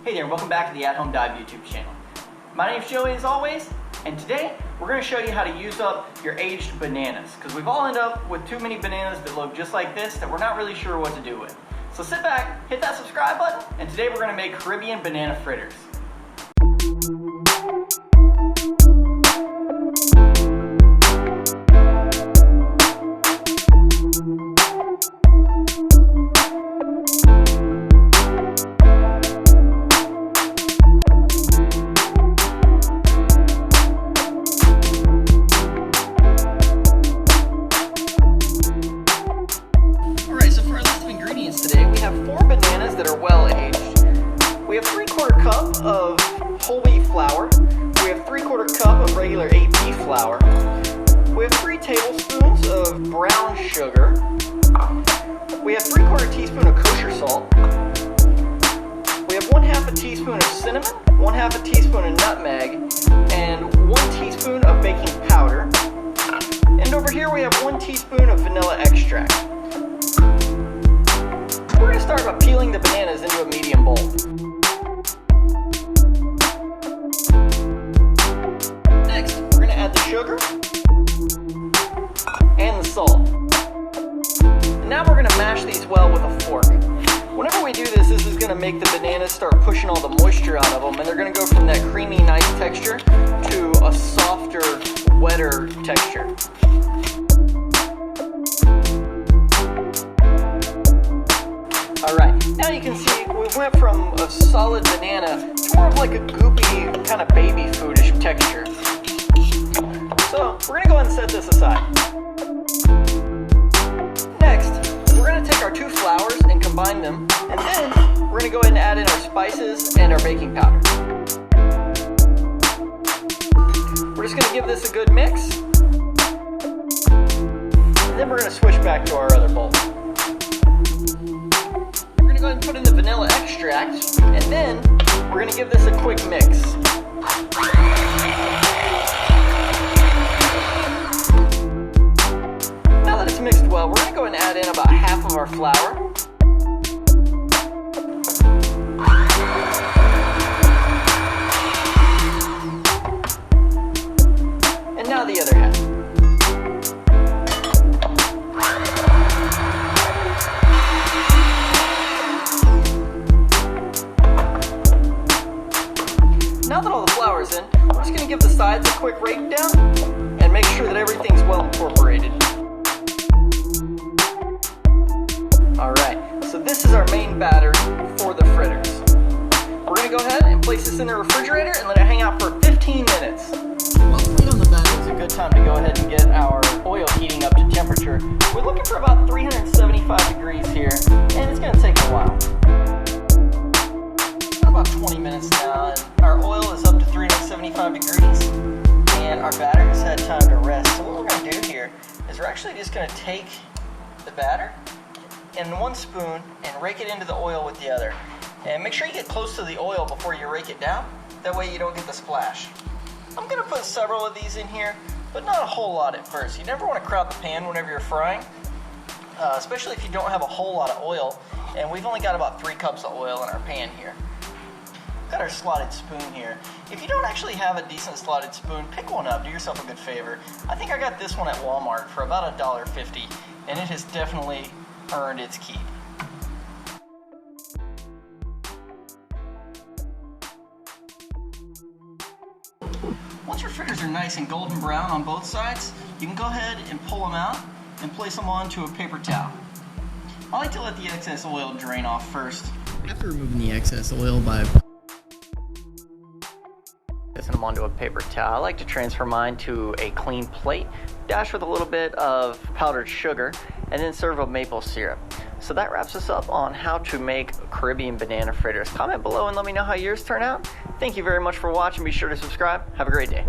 Hey there, welcome back to the athomedive YouTube channel. My name's Joey as always, and today we're going to show you how to use up your aged bananas, because we've all ended up with too many bananas that look just like this that we're not really sure what to do with. So sit back, hit that subscribe button, and today we're going to make Caribbean banana fritters. Today we have 4 bananas that are well aged. We have 3/4 cup of whole wheat flour. We have 3/4 cup of regular AP flour. We have 3 tablespoons of brown sugar. We have 3/4 teaspoon of kosher salt. We have 1/2 a teaspoon of cinnamon, 1/2 a teaspoon of nutmeg, and 1 teaspoon of baking powder. And over here we have 1 teaspoon of vanilla extract. We're going to start by peeling the bananas into a medium bowl. Next, we're going to add the sugar and the salt. And now we're going to mash these well with a fork. Whenever we do this, this is going to make the bananas start pushing all the moisture out of them, and they're going to go from that creamy, nice texture to a softer, wetter texture. Alright, now you can see we went from a solid banana to more of like a goopy, kind of baby foodish texture. So, we're going to go ahead and set this aside. Next, we're going to take our 2 flours and combine them, and then we're going to go ahead and add in our spices and our baking powder. We're just going to give this a good mix, and then we're going to switch back to our other bowl. Go ahead and put in the vanilla extract, and then we're going to give this a quick mix. Now that it's mixed well, we're going to go ahead and add in about half of our flour. And now the other half. Now that all the flour is in, we're just going to give the sides a quick rake down and make sure that everything's well incorporated. Alright, so this is our main batter for the fritters. We're going to go ahead and place this in the refrigerator and let it hang out for 15 minutes. While heat on the batter is a good time to go ahead and get our oil heating up to temperature. We're looking for about 375 degrees here, and it's going to take a while. About 20 minutes now, and our oil is up to 375 degrees, and our batter has had time to rest. So what we're going to do here is we're actually just going to take the batter in one spoon and rake it into the oil with the other. And make sure you get close to the oil before you rake it down, that way you don't get the splash. I'm going to put several of these in here, but not a whole lot at first. You never want to crowd the pan whenever you're frying, especially if you don't have a whole lot of oil, and we've only got about 3 cups of oil in our pan here. Got our slotted spoon here. If you don't actually have a decent slotted spoon, pick one up, do yourself a good favor. I think I got this one at Walmart for about $1.50, and it has definitely earned its keep. Once your fritters are nice and golden brown on both sides, you can go ahead and pull them out and place them onto a paper towel. I like to let the excess oil drain off first. After removing the excess oil by placing them onto a paper towel, I like to transfer mine to a clean plate, dash with a little bit of powdered sugar, and then serve with maple syrup. So that wraps us up on how to make Caribbean banana fritters. Comment below and let me know how yours turn out. Thank you very much for watching. Be sure to subscribe. Have a great day.